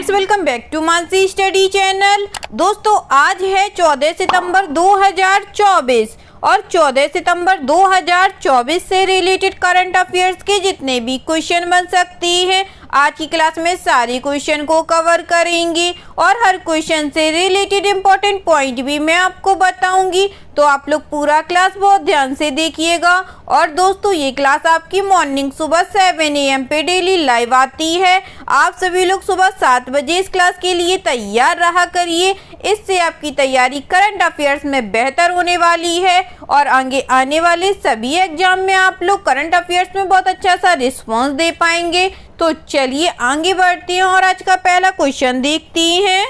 Friends, welcome back to Mansi study channel. दोस्तों, आज है 14 सितंबर 2024 और 14 सितंबर 2024 से रिलेटेड करंट अफेयर्स के जितने भी क्वेश्चन बन सकती हैं, आज की क्लास में सारे क्वेश्चन को कवर करेंगे और हर क्वेश्चन से रिलेटेड इंपॉर्टेंट पॉइंट भी मैं आपको बताऊंगी। तो आप लोग पूरा क्लास बहुत ध्यान से देखिएगा। और दोस्तों, ये क्लास आपकी मॉर्निंग सुबह 7 AM पे डेली लाइव आती है। आप सभी लोग सुबह 7 बजे इस क्लास के लिए तैयार रहा करिए। इससे आपकी तैयारी करंट अफेयर्स में बेहतर होने वाली है और आगे आने वाले सभी एग्जाम में आप लोग करंट अफेयर्स में बहुत अच्छा सा रिस्पॉन्स दे पाएंगे। तो चलिए आगे बढ़ते हैं और आज का पहला क्वेश्चन देखते हैं।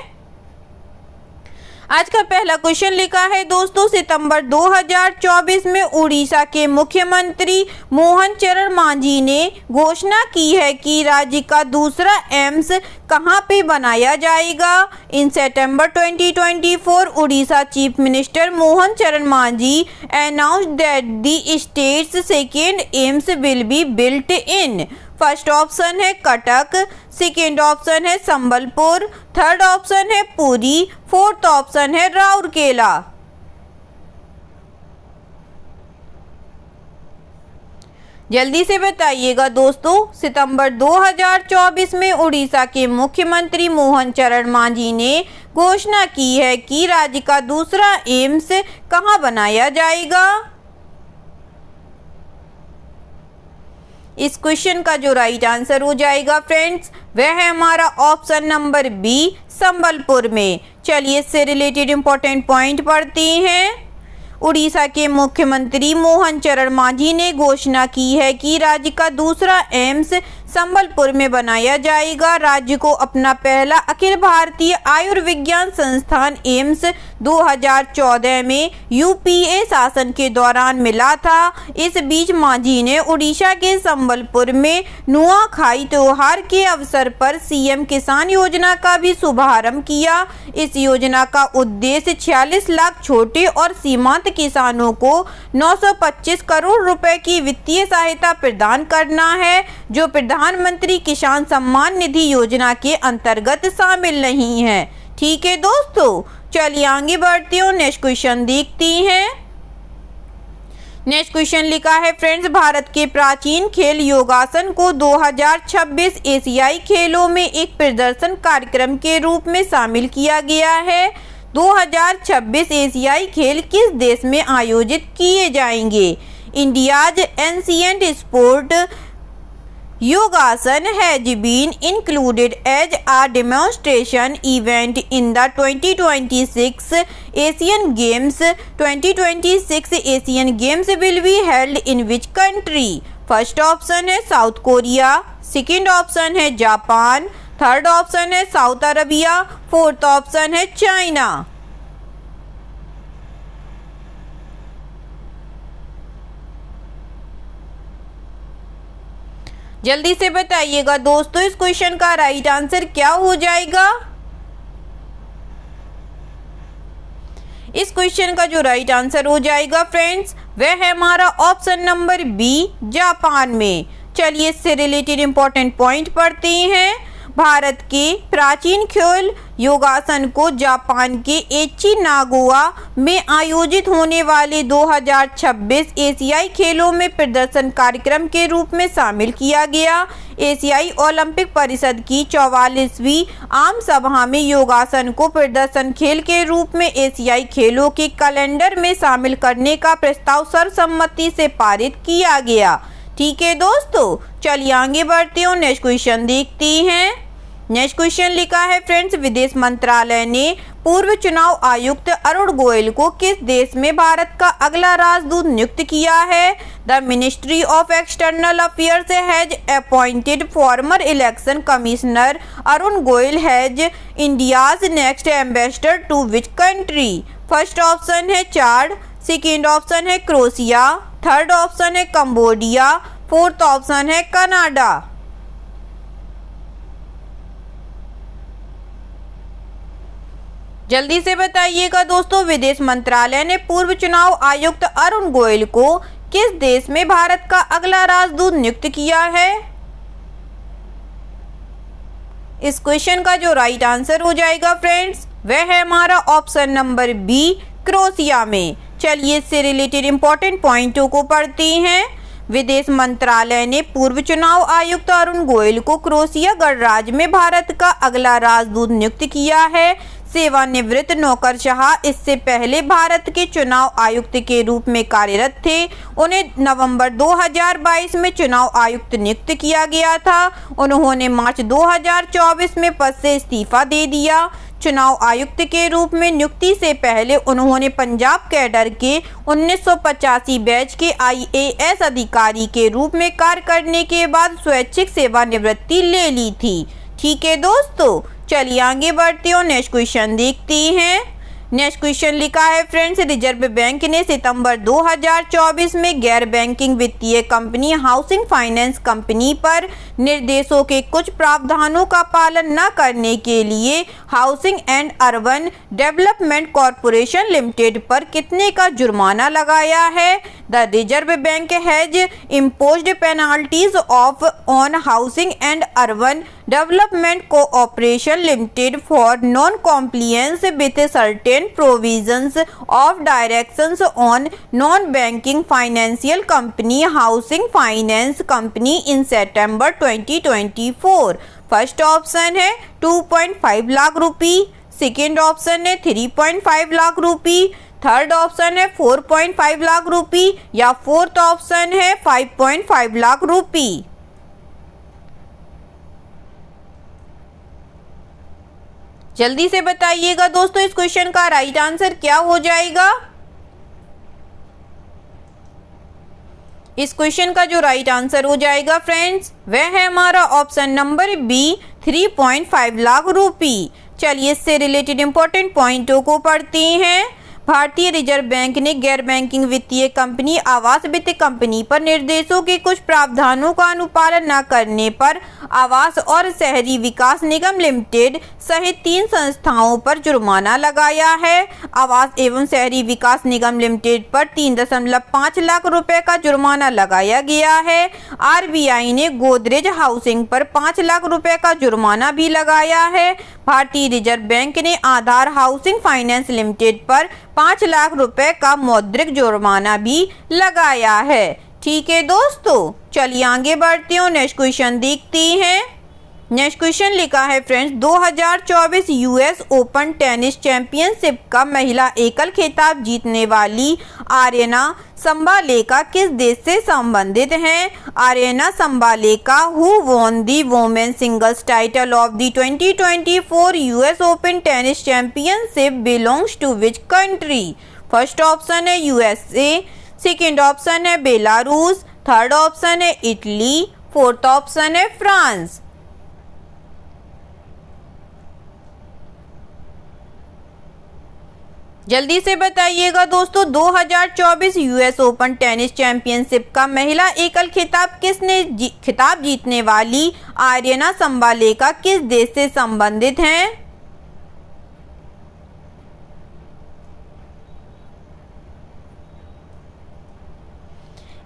आज का पहला क्वेश्चन लिखा है दोस्तों, सितंबर 2024 में उड़ीसा के मुख्यमंत्री मोहन चरण मांझी ने घोषणा की है कि राज्य का दूसरा एम्स कहां पे बनाया जाएगा। इन September 2024, Orissa chief minister Mohan चरण Manjhi announced that the states second AIIMS will be built in. First option है कटक, सेकेंड ऑप्शन है संबलपुर, थर्ड ऑप्शन है पुरी, फोर्थ ऑप्शन है राउरकेला। जल्दी से बताइएगा दोस्तों। सितंबर 2024 में उड़ीसा के मुख्यमंत्री मोहन चरण मांझी ने घोषणा की है कि राज्य का दूसरा एम्स कहां बनाया जाएगा। इस क्वेश्चन का जो राइट आंसर हो जाएगा फ्रेंड्स, वह है हमारा ऑप्शन नंबर बी, संबलपुर में। चलिए इससे रिलेटेड इंपॉर्टेंट पॉइंट पढ़ते हैं। उड़ीसा के मुख्यमंत्री मोहन चरण मांझी ने घोषणा की है कि राज्य का दूसरा एम्स संबलपुर में बनाया जाएगा। राज्य को अपना पहला अखिल भारतीय आयुर्विज्ञान संस्थान एम्स 2014 में यूपीए शासन के दौरान मिला था। इस बीच मांझी ने उड़ीसा के संबलपुर में नुआखाई त्योहार के अवसर पर सीएम किसान योजना का भी शुभारंभ किया। इस योजना का उद्देश्य 46 लाख छोटे और सीमांत किसानों को 925 करोड़ रुपए की वित्तीय सहायता प्रदान करना है, जो प्रधानमंत्री किसान सम्मान निधि योजना के अंतर्गत शामिल नहीं है। ठीक है दोस्तों, चलिए आगे बढ़ते हैं। नेक्स्ट क्वेश्चन देखते हैं। नेक्स्ट क्वेश्चन लिखा है फ्रेंड्स, भारत के प्राचीन खेल योगासन को 2026 एशियाई खेलों में एक प्रदर्शन कार्यक्रम के रूप में शामिल किया गया है। 2026 एशियाई खेल किस देश में आयोजित किए जाएंगे। इंडियाज एंशिएंट स्पोर्ट योगासन has been included as a demonstration event in the 2026 Asian Games. 2026 Asian Games will be held in which country? First option है साउथ कोरिया, सेकेंड ऑप्शन है जापान, थर्ड ऑप्शन है south Arabia, fourth option है China. जल्दी से बताइएगा दोस्तों, इस question का राइट आंसर क्या हो जाएगा। इस क्वेश्चन का जो राइट आंसर हो जाएगा फ्रेंड्स, वह है हमारा ऑप्शन नंबर बी, जापान में। चलिए इससे रिलेटेड इंपॉर्टेंट पॉइंट पढ़ते हैं। भारत के प्राचीन खेल योगासन को जापान के एची नागोया में आयोजित होने वाले 2026 एशियाई खेलों में प्रदर्शन कार्यक्रम के रूप में शामिल किया गया। एशियाई ओलंपिक परिषद की 44वीं आम सभा में योगासन को प्रदर्शन खेल के रूप में एशियाई खेलों के कैलेंडर में शामिल करने का प्रस्ताव सर्वसम्मति से पारित किया गया। ठीक है दोस्तों, चलिए आगे बढ़ते हैं। नेक्स्ट क्वेश्चन देखते हैं। नेक्स्ट क्वेश्चन लिखा है फ्रेंड्स, विदेश मंत्रालय ने पूर्व चुनाव आयुक्त अरुण गोयल को किस देश में भारत का अगला राजदूत नियुक्त किया है। The ministry of external affairs has appointed former election commissioner Arun Goyal has India's next ambassador to which country. First option है चाड, सेकेंड ऑप्शन है क्रोएशिया, थर्ड ऑप्शन है कंबोडिया, फोर्थ ऑप्शन है कनाडा। जल्दी से बताइएगा दोस्तों, विदेश मंत्रालय ने पूर्व चुनाव आयुक्त अरुण गोयल को किस देश में भारत का अगला राजदूत नियुक्त किया है। इस क्वेश्चन का जो राइट आंसर हो जाएगा फ्रेंड्स वह है हमारा ऑप्शन नंबर बी, क्रोएशिया में। चलिए इससे रिलेटेड इंपॉर्टेंट पॉइंटों को पढ़ते हैं। विदेश मंत्रालय ने पूर्व चुनाव आयुक्त अरुण गोयल को क्रोएशिया गणराज्य में भारत का अगला राजदूत नियुक्त किया है। सेवानिवृत्त नौकरशाह इससे पहले भारत के चुनाव आयुक्त के रूप में कार्यरत थे। उन्हें नवंबर 2022 में चुनाव आयुक्त नियुक्त किया गया था। उन्होंने मार्च 2024 में पद से इस्तीफा दे दिया। चुनाव आयुक्त के रूप में नियुक्ति से पहले उन्होंने पंजाब कैडर के 1985 बैच के IAS अधिकारी के रूप में कार्य करने के बाद स्वैच्छिक सेवानिवृत्ति ले ली थी। ठीक है दोस्तों, चलिए आगे बढ़ते हैं और नेक्स्ट क्वेश्चन देखते हैं। नेक्स्ट क्वेश्चन लिखा है फ्रेंड्स, रिजर्व बैंक ने सितंबर 2024 में गैर बैंकिंग वित्तीय कंपनी हाउसिंग फाइनेंस कंपनी पर निर्देशों के कुछ प्रावधानों का पालन न करने के लिए housing and urban development corporation limited पर कितने का जुर्माना लगाया है। The reserve bank has imposed penalties on housing and urban development cooperation limited for non compliance with certain provisions of directions on non-banking financial company housing finance company in September 2024। First option है 2.5 लाख रुपी, second option है 3.5 लाख रुपी, third option है 4.5 लाख रुपी या fourth option है 5.5 लाख रुपी। जल्दी से बताइएगा दोस्तों इस क्वेश्चन का राइट आंसर क्या हो जाएगा। इस क्वेश्चन का जो राइट आंसर हो जाएगा फ्रेंड्स वह है हमारा ऑप्शन नंबर बी, 3.5 लाख रुपी। चलिए इससे रिलेटेड इंपॉर्टेंट पॉइंटों को पढ़ते हैं। भारतीय रिजर्व बैंक ने गैर बैंकिंग वित्तीय कंपनी आवास वित्त कंपनी पर निर्देशों के कुछ प्रावधानों का अनुपालन न करने पर आवास और शहरी विकास निगम लिमिटेड सहित 3 संस्थाओं पर जुर्माना लगाया है। आवास एवं शहरी विकास निगम लिमिटेड पर 3.5 लाख रुपए का जुर्माना लगाया गया है। RBI ने गोदरेज हाउसिंग पर 5 लाख रुपए का जुर्माना भी लगाया है। भारतीय रिजर्व बैंक ने आधार हाउसिंग फाइनेंस लिमिटेड पर 5 लाख रुपए का मौद्रिक जुर्माना भी लगाया है। ठीक है दोस्तों, चलिए आगे बढ़ते हैं और नेक्स्ट क्वेश्चन देखते हैं। नेक्स्ट क्वेश्चन लिखा है friends, 2024 US open tennis championship का महिला एकल खिताब जीतने वाली आर्यना संबालेका किस देश से संबंधित हैं। Aryna Sabalenka who won the women singles title of the 2024 US open tennis championship belongs to which country. First option है USA, सेकेंड ऑप्शन है बेलारूस, थर्ड ऑप्शन है इटली, फोर्थ ऑप्शन है फ्रांस। जल्दी से बताइएगा दोस्तों 2024 US ओपन टेनिस चैंपियनशिप का महिला एकल खिताब खिताब जीतने वाली आर्यना संबालेका किस देश से संबंधित हैं।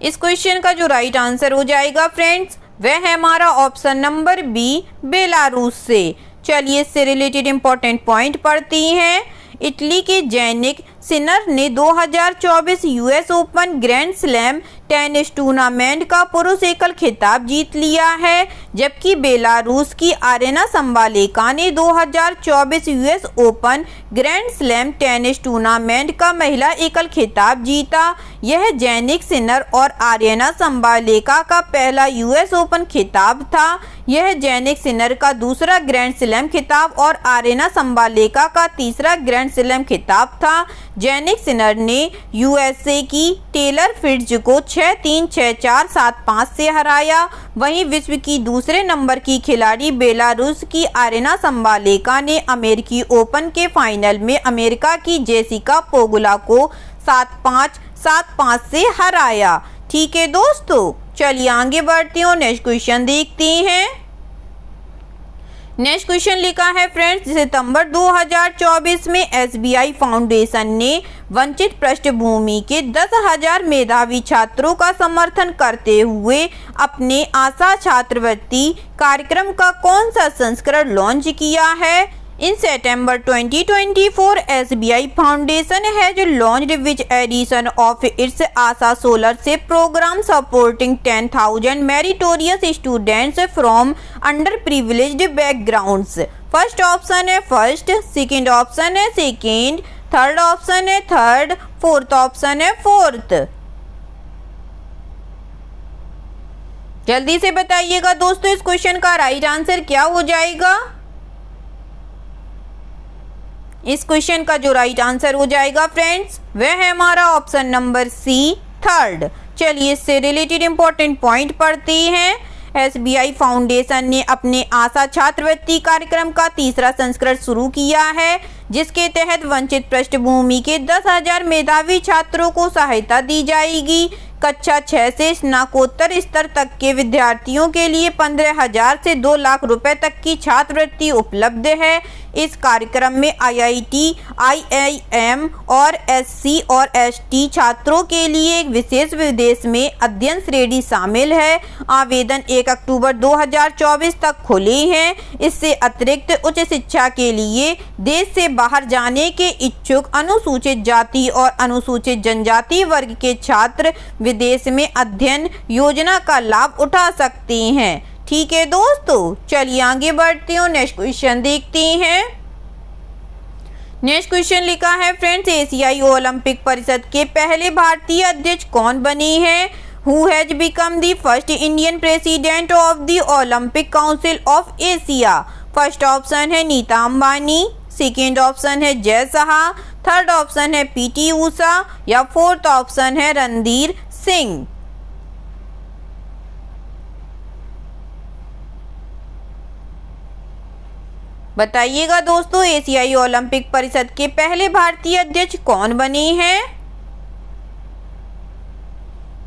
इस क्वेश्चन का जो राइट आंसर हो जाएगा फ्रेंड्स वह है हमारा ऑप्शन नंबर बी, बेलारूस से। चलिए इससे रिलेटेड इंपॉर्टेंट पॉइंट पढ़ती हैं। इटली के जैनिक सिनर ने 2024 US open grand slam tennis tournament का पुरुष एकल खिताब जीत लिया है, जबकि बेलारूस की आर्यना संबालेका ने 2024 US open grand slam tennis tournament का महिला एकल खिताब जीता। यह जैनिक सिनर और आर्यना संबालेका का पहला US ओपन खिताब था। यह जैनिक सिनर का दूसरा ग्रैंड स्लैम खिताब और आर्यना संबालेका का तीसरा ग्रैंड स्लैम खिताब था। जैनिक सिनर ने USA की टेलर फिट्ज को 6-3, 6-4, 7-5 से हराया। वहीं विश्व की दूसरे नंबर की खिलाड़ी बेलारूस की आर्यना संबालेका ने अमेरिकी ओपन के फाइनल में अमेरिका की जेसिका पेगुला को 7-5, 7-5 से हराया। ठीक है दोस्तों, चलिए आगे बढ़ते हैं और नेक्स्ट क्वेश्चन देखते हैं। नेक्स्ट क्वेश्चन लिखा है फ्रेंड्स, सितंबर 2024 में SBI फाउंडेशन ने वंचित पृष्ठभूमि के 10,000 मेधावी छात्रों का समर्थन करते हुए अपने आशा छात्रवृत्ति कार्यक्रम का कौन सा संस्करण लॉन्च किया है? In September 2024, SBI Foundation has launched which edition of its Asha Scholarship program supporting 10,000 meritorious students from underprivileged backgrounds? First option है first, second option है second, third option है third, fourth option है fourth। जल्दी से बताइएगा दोस्तों, इस question का राइट आंसर क्या हो जाएगा? इस क्वेश्चन का जो राइट आंसर हो जाएगा फ्रेंड्स, वह है हमारा ऑप्शन नंबर सी, थर्ड। चलिए इससे रिलेटेड इंपॉर्टेंट पॉइंट पढ़ते हैं। SBI फाउंडेशन ने अपने आशा छात्रवृत्ति कार्यक्रम का तीसरा संस्करण शुरू किया है, जिसके तहत वंचित पृष्ठभूमि के 10,000 मेधावी छात्रों को सहायता दी जाएगी। कक्षा 6 से स्नातकोत्तर स्तर तक के विद्यार्थियों के लिए 15,000 से 2 लाख रुपए तक की छात्रवृत्ति उपलब्ध है। इस कार्यक्रम में IIT, IIM और SC और ST छात्रों के लिए एक विशेष विदेश में अध्ययन श्रेणी शामिल है। आवेदन 1 अक्टूबर 2024 तक खुले हैं। इससे अतिरिक्त उच्च शिक्षा के लिए देश से बाहर जाने के इच्छुक अनुसूचित जाति और अनुसूचित जनजाति वर्ग के छात्र विदेश में अध्ययन योजना का लाभ उठा सकते हैं। ठीक है दोस्तों, चलिए आगे बढ़ते हैं, नेक्स्ट क्वेश्चन देखते हैं। नेक्स्ट क्वेश्चन लिखा है फ्रेंड्स, एशियाई ओलंपिक परिषद के पहले भारतीय अध्यक्ष कौन बने हैं? Who has become the first Indian president of the Olympic council of Asia? First option है नीता अंबानी, सेकेंड ऑप्शन है जय शाह, थर्ड ऑप्शन है PT ऊषा या फोर्थ ऑप्शन है रणधीर सिंह। बताइएगा दोस्तों, एशियाई ओलंपिक परिषद के पहले भारतीय अध्यक्ष कौन बने हैं?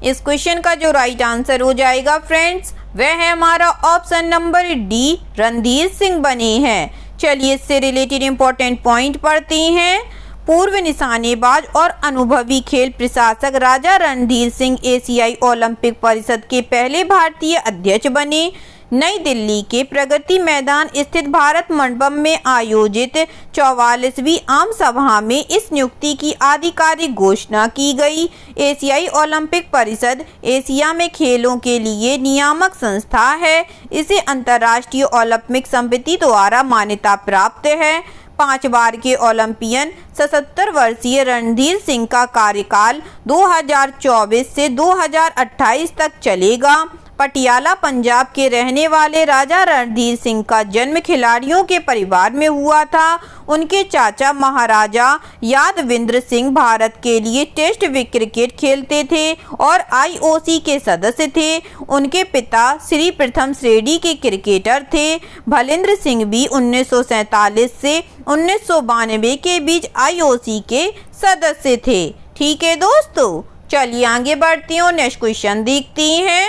इस क्वेश्चन का जो राइट आंसर हो जाएगा फ्रेंड्स, वह है हमारा option number D, Randhir Singh बने हैं। चलिए इससे रिलेटेड इंपॉर्टेंट पॉइंट पढ़ते हैं। पूर्व निशानेबाज और अनुभवी खेल प्रशासक राजा रणधीर सिंह एशियाई ओलंपिक परिषद के पहले भारतीय अध्यक्ष बने। नई दिल्ली के प्रगति मैदान स्थित भारत मंडपम में आयोजित 44वीं आम सभा में इस नियुक्ति की आधिकारिक घोषणा की गई। एशियाई ओलंपिक परिषद एशिया में खेलों के लिए नियामक संस्था है। इसे अंतर्राष्ट्रीय ओलंपिक समिति द्वारा मान्यता प्राप्त है। 5 बार के ओलंपियन 77 वर्षीय रणधीर सिंह का कार्यकाल 2024 से 2028 तक चलेगा। पटियाला पंजाब के रहने वाले राजा रणधीर सिंह का जन्म खिलाड़ियों के परिवार में हुआ था। उनके चाचा महाराजा यादविंद्र सिंह भारत के लिए टेस्ट क्रिकेट खेलते थे और IOC के सदस्य थे। उनके पिता श्री प्रथम श्रेणी के क्रिकेटर थे। भलेंद्र सिंह भी 1947 से 1992 के बीच IOC के सदस्य थे। ठीक है दोस्तों, चलिए आगे बढ़ती हूँ, नेक्स्ट क्वेश्चन देखते हैं।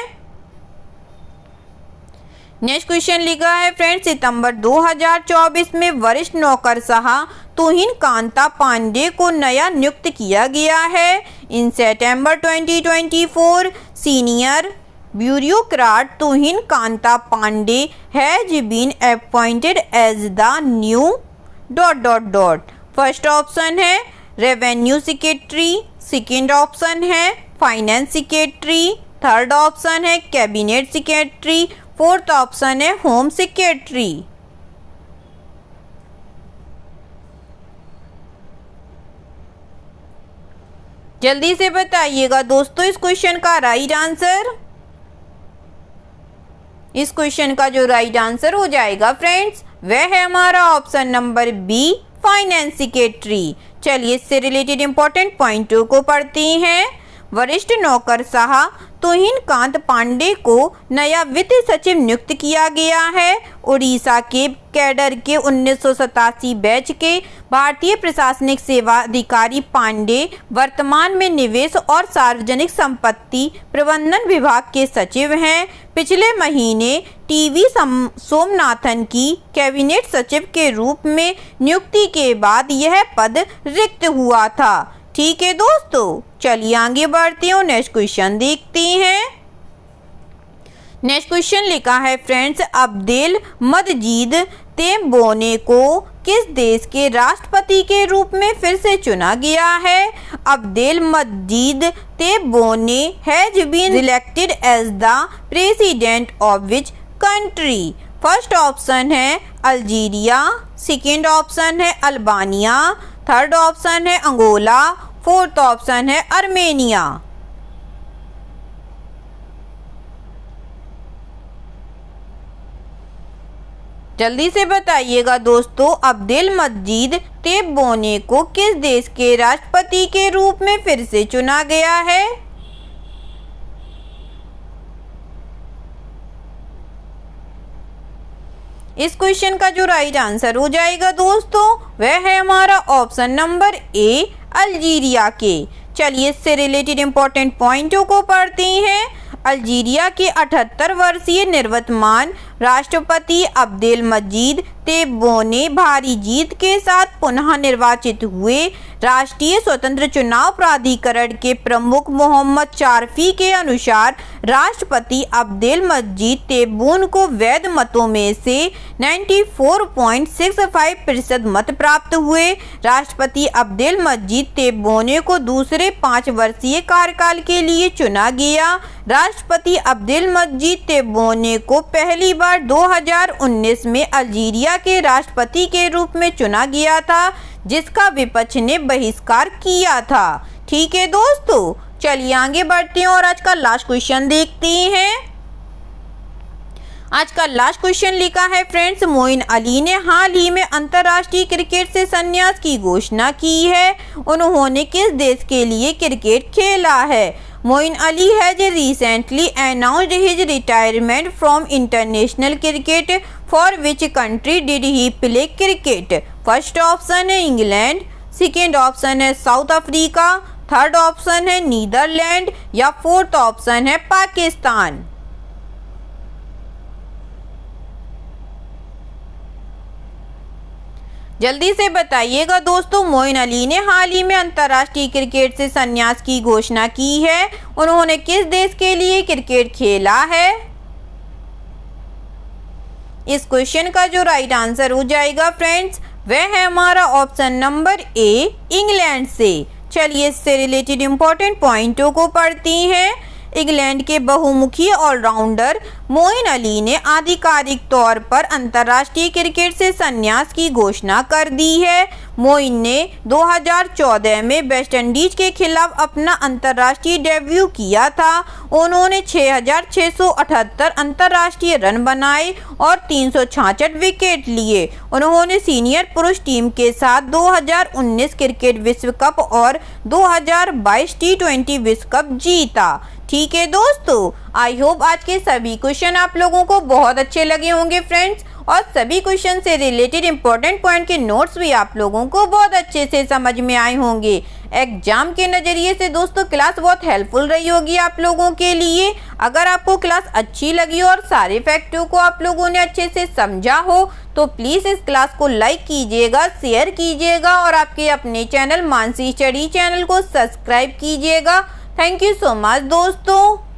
नेक्स्ट क्वेश्चन लिखा है फ्रेंड्स, सितंबर 2024 में वरिष्ठ नौकरशाह तुहिन कांता पांडे को नया नियुक्त किया गया है। In September 2024 senior bureaucrat Tuhin Kanta Pandey has been appointed as the new ... first option है रेवेन्यू सेक्रेटरी, सेकेंड ऑप्शन है फाइनेंस सेक्रेटरी, थर्ड ऑप्शन है कैबिनेट सेक्रेटरी, फोर्थ ऑप्शन है होम सेक्रेटरी। जल्दी से बताइएगा दोस्तों, इस क्वेश्चन का राइट आंसर। इस क्वेश्चन का जो राइट आंसर हो जाएगा फ्रेंड्स, वह है हमारा option number b, finance secretary. चलिए इससे रिलेटेड इंपॉर्टेंट पॉइंटों को पढ़ते हैं। वरिष्ठ नौकरशाह तुहिन कांत पांडे को नया वित्त सचिव नियुक्त किया गया है। उड़ीसा के कैडर के 1987 बैच के भारतीय प्रशासनिक सेवा अधिकारी पांडे वर्तमान में निवेश और सार्वजनिक संपत्ति प्रबंधन विभाग के सचिव हैं। पिछले महीने टीवी सोमनाथन की कैबिनेट सचिव के रूप में नियुक्ति के बाद यह पद रिक्त हुआ था। ठीक है दोस्तों, चलिए आगे बढ़ते हैं और नेक्स्ट क्वेश्चन देखते हैं। नेक्स्ट क्वेश्चन लिखा है फ्रेंड्स, अब्देल मजीद तेब्बोने को किस देश के राष्ट्रपति के रूप में फिर से चुना गया है? Abdelmadjid Tebboune has been elected as the president of which country? First option है अल्जीरिया, सेकेंड ऑप्शन है अल्बानिया, थर्ड ऑप्शन है अंगोला, फोर्थ ऑप्शन है आर्मेनिया। जल्दी से बताइएगा दोस्तों, अब्देल मजीद तेब्बोने को किस देश के राष्ट्रपति के रूप में फिर से चुना गया है? इस क्वेश्चन का जो राइट आंसर हो जाएगा दोस्तों, वह है हमारा ऑप्शन नंबर ए, अल्जीरिया के। चलिए इससे रिलेटेड इंपॉर्टेंट पॉइंटों को पढ़ते हैं। अल्जीरिया के 78 वर्षीय निवर्तमान राष्ट्रपति अब्देल मजीद तेब्बोने भारी जीत के साथ पुनः निर्वाचित हुए। राष्ट्रीय स्वतंत्र चुनाव प्राधिकरण के प्रमुख मोहम्मद चारफी के अनुसार राष्ट्रपति अब्देल मजीद तेब्बोन को वैध मतों में से 94.65% मत प्राप्त हुए। राष्ट्रपति अब्देल मजीद तेब्बोने को दूसरे 5 वर्षीय कार्यकाल के लिए चुना गया। राष्ट्रपति अब्देल मजीद तेब्बोने को पहली बार 2019 में अल्जीरिया के राष्ट्रपति के रूप में चुना गया था, जिसका विपक्ष ने बहिष्कार किया था। ठीक है दोस्तों, चलिए आगे बढ़ते हैं और आज का लास्ट क्वेश्चन देखते हैं। आज का लास्ट क्वेश्चन लिखा है फ्रेंड्स, मोइन अली ने हाल ही में अंतर्राष्ट्रीय क्रिकेट से संन्यास की घोषणा की है। उन्होंने किस देश के लिए क्रिकेट खेला है? Moeen Ali has recently announced his retirement from international cricket. For which country did he play cricket? First option है इंग्लैंड, सेकेंड ऑप्शन है साउथ अफ्रीका, थर्ड ऑप्शन है नीदरलैंड या फोर्थ ऑप्शन है पाकिस्तान। जल्दी से बताइएगा दोस्तों, मोइन अली ने हाल ही में अंतर्राष्ट्रीय क्रिकेट से संन्यास की घोषणा की है। उन्होंने किस देश के लिए क्रिकेट खेला है? इस क्वेश्चन का जो राइट आंसर हो जाएगा फ्रेंड्स, वह है हमारा ऑप्शन नंबर ए, इंग्लैंड से। चलिए इससे रिलेटेड इंपॉर्टेंट पॉइंटों को पढ़ती हैं। इंग्लैंड के बहुमुखी ऑलराउंडर मोइन अली ने आधिकारिक तौर पर अंतर्राष्ट्रीय क्रिकेट से संन्यास की घोषणा कर दी है। मोइन ने 2014 में वेस्टइंडीज के खिलाफ अपना अंतर्राष्ट्रीय डेब्यू किया था। उन्होंने 6,678 अंतर्राष्ट्रीय रन बनाए और 366 विकेट लिए। उन्होंने सीनियर पुरुष टीम के साथ 2019 क्रिकेट विश्व कप और 2022 टी20 विश्व कप जीता। ठीक है दोस्तों, आई होप आज के सभी क्वेश्चन आप लोगों को बहुत अच्छे लगे होंगे फ्रेंड्स, और सभी क्वेश्चन से रिलेटेड इंपॉर्टेंट पॉइंट के नोट्स भी आप लोगों को बहुत अच्छे से समझ में आए होंगे। एग्जाम के नज़रिए से दोस्तों क्लास बहुत हेल्पफुल रही होगी आप लोगों के लिए। अगर आपको क्लास अच्छी लगी और सारे फैक्टों को आप लोगों ने अच्छे से समझा हो तो प्लीज़ इस क्लास को लाइक कीजिएगा, शेयर कीजिएगा और आपके अपने चैनल मानसी स्टडी चैनल को सब्सक्राइब कीजिएगा। थैंक यू सो मच दोस्तों।